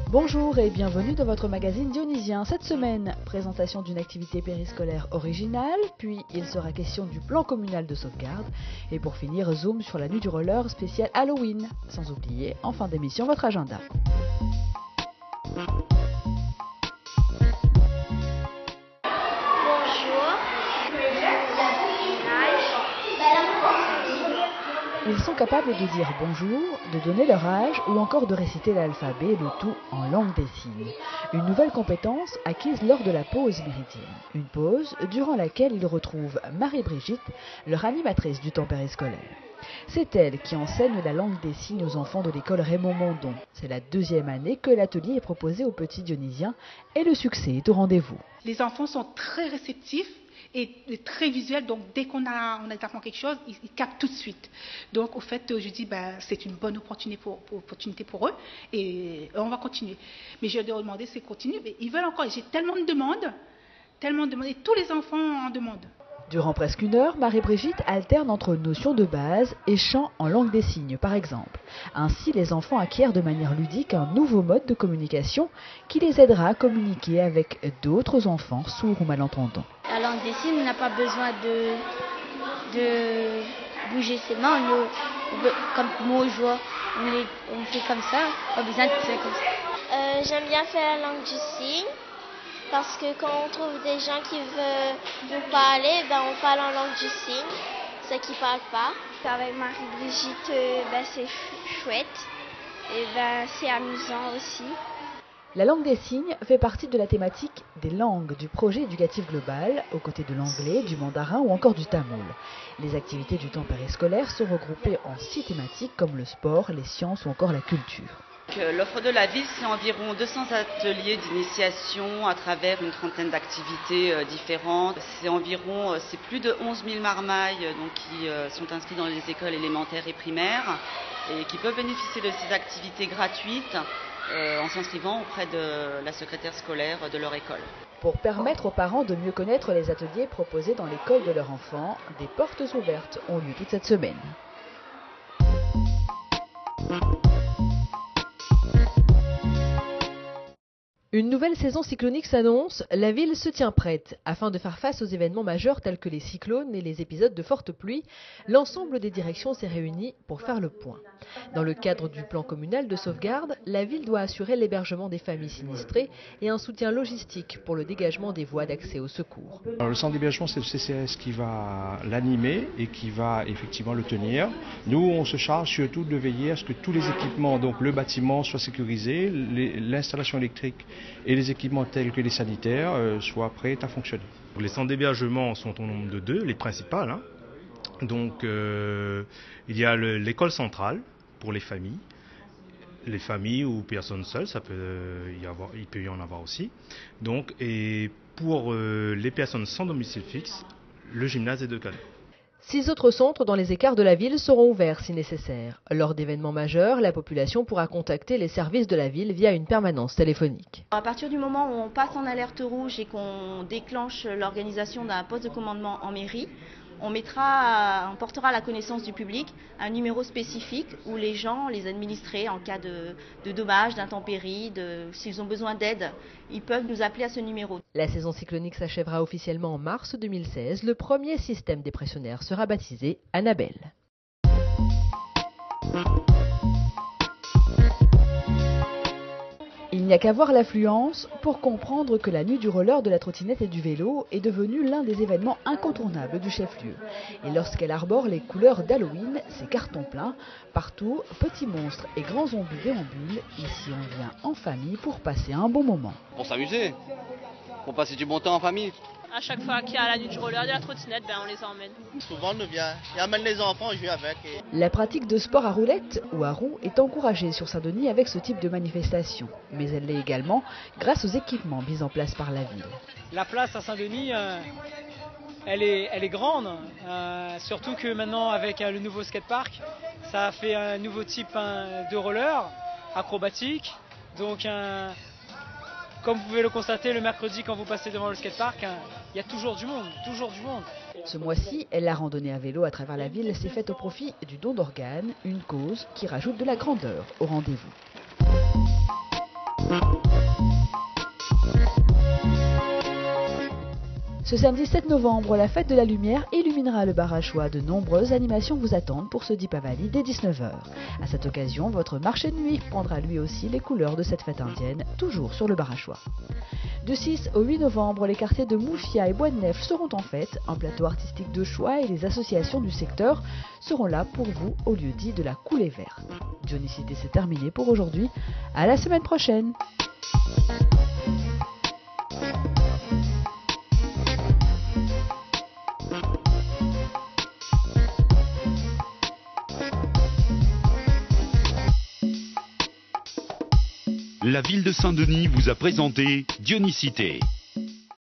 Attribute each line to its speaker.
Speaker 1: Bonjour et bienvenue dans votre magazine dionysien. Cette semaine, présentation d'une activité périscolaire originale, puis il sera question du plan communal de sauvegarde, et pour finir, zoom sur la nuit du roller spéciale Halloween. Sans oublier, en fin d'émission, votre agenda. Ils sont capables de dire bonjour, de donner leur âge ou encore de réciter l'alphabet, le tout en langue des signes. Une nouvelle compétence acquise lors de la pause méridienne. Une pause durant laquelle ils retrouvent Marie-Brigitte, leur animatrice du temps périscolaire. C'est elle qui enseigne la langue des signes aux enfants de l'école Raymond Mondon. C'est la deuxième année que l'atelier est proposé aux petits Dionysiens et le succès est au rendez-vous.
Speaker 2: Les enfants sont très réceptifs et très visuels, donc dès qu'on apprend quelque chose, ils captent tout de suite. Donc au fait, je dis c'est une bonne opportunité pour eux et on va continuer. Mais je leur ai demandé c'est continuer, mais ils veulent encore. J'ai tellement de demandes, et tous les enfants en demandent.
Speaker 1: Durant presque une heure, Marie-Brigitte alterne entre notions de base et chants en langue des signes, par exemple. Ainsi, les enfants acquièrent de manière ludique un nouveau mode de communication qui les aidera à communiquer avec d'autres enfants sourds ou malentendants.
Speaker 3: La langue des signes n'a pas besoin de bouger ses mains. Comme moi, on fait comme ça, pas besoin de faire comme ça.
Speaker 4: J'aime bien faire la langue du signe. Parce que quand on trouve des gens qui veulent nous parler, on parle en langue du signe, ceux qui ne parlent pas. Avec Marie-Brigitte, c'est chouette et c'est amusant aussi.
Speaker 1: La langue des signes fait partie de la thématique des langues du projet éducatif global, aux côtés de l'anglais, du mandarin ou encore du tamoul. Les activités du temps périscolaire sont regroupées en 6 thématiques comme le sport, les sciences ou encore la culture.
Speaker 5: L'offre de la ville, c'est environ 200 ateliers d'initiation à travers une trentaine d'activités différentes. C'est plus de 11 000 marmailles qui sont inscrits dans les écoles élémentaires et primaires et qui peuvent bénéficier de ces activités gratuites en s'inscrivant auprès de la secrétaire scolaire de leur école.
Speaker 1: Pour permettre aux parents de mieux connaître les ateliers proposés dans l'école de leur enfant, des portes ouvertes ont lieu toute cette semaine. Une nouvelle saison cyclonique s'annonce, la ville se tient prête. Afin de faire face aux événements majeurs tels que les cyclones et les épisodes de fortes pluies, l'ensemble des directions s'est réuni pour faire le point. Dans le cadre du plan communal de sauvegarde, la ville doit assurer l'hébergement des familles sinistrées et un soutien logistique pour le dégagement des voies d'accès au secours.
Speaker 6: Alors, le centre d'hébergement, c'est le CCS qui va l'animer et qui va effectivement le tenir. Nous, on se charge surtout de veiller à ce que tous les équipements, donc le bâtiment, soient sécurisés, l'installation électrique et les équipements tels que les sanitaires soient prêts à fonctionner.
Speaker 7: Les centres d'hébergement sont au nombre de 2, les principales. Donc il y a l'école centrale pour les familles ou personnes seules, il peut y en avoir aussi. Donc, et pour les personnes sans domicile fixe, le gymnase est de Canet.
Speaker 1: 6 autres centres dans les écarts de la ville seront ouverts si nécessaire. Lors d'événements majeurs, la population pourra contacter les services de la ville via une permanence téléphonique.
Speaker 8: À partir du moment où on passe en alerte rouge et qu'on déclenche l'organisation d'un poste de commandement en mairie, on portera à la connaissance du public un numéro spécifique où les gens, les administrés, en cas de dommages, d'intempéries, s'ils ont besoin d'aide, ils peuvent nous appeler à ce numéro.
Speaker 1: La saison cyclonique s'achèvera officiellement en mars 2016. Le premier système dépressionnaire sera baptisé Annabelle. Il n'y a qu'à voir l'affluence pour comprendre que la nuit du roller, de la trottinette et du vélo est devenue l'un des événements incontournables du chef-lieu. Et lorsqu'elle arbore les couleurs d'Halloween, c'est carton plein. Partout, petits monstres et grands zombies déambulent. Ici, on vient en famille pour passer un bon moment.
Speaker 9: Pour s'amuser, pour passer du bon temps en famille.
Speaker 10: À chaque fois qu'il y a la nuit du roller, de la trottinette, on les emmène.
Speaker 11: Souvent, on vient et amène les enfants, on joue avec.
Speaker 1: La pratique de sport à roulettes ou à roues est encouragée sur Saint-Denis avec ce type de manifestation. Mais elle l'est également grâce aux équipements mis en place par la ville.
Speaker 12: La place à Saint-Denis, elle est grande, surtout que maintenant avec le nouveau skatepark, ça a fait un nouveau type de roller acrobatique. Donc comme vous pouvez le constater le mercredi quand vous passez devant le skatepark, il y a toujours du monde, toujours du monde.
Speaker 1: Ce mois-ci, la randonnée à vélo à travers la ville s'est faite au profit du don d'organes, une cause qui rajoute de la grandeur au rendez-vous. Ce samedi 7 novembre, la fête de la lumière illuminera le bar Achois. De nombreuses animations vous attendent pour ce Deepavali dès 19h. À cette occasion, votre marché de nuit prendra lui aussi les couleurs de cette fête indienne, toujours sur le bar Achois. Du 6 au 8 novembre, les quartiers de Moufia et Bois de Nef seront en fête. Un plateau artistique de choix et les associations du secteur seront là pour vous au lieu dit de la coulée verte. Dionysité, c'est terminé pour aujourd'hui. À la semaine prochaine.
Speaker 13: La ville de Saint-Denis vous a présenté Dionysité.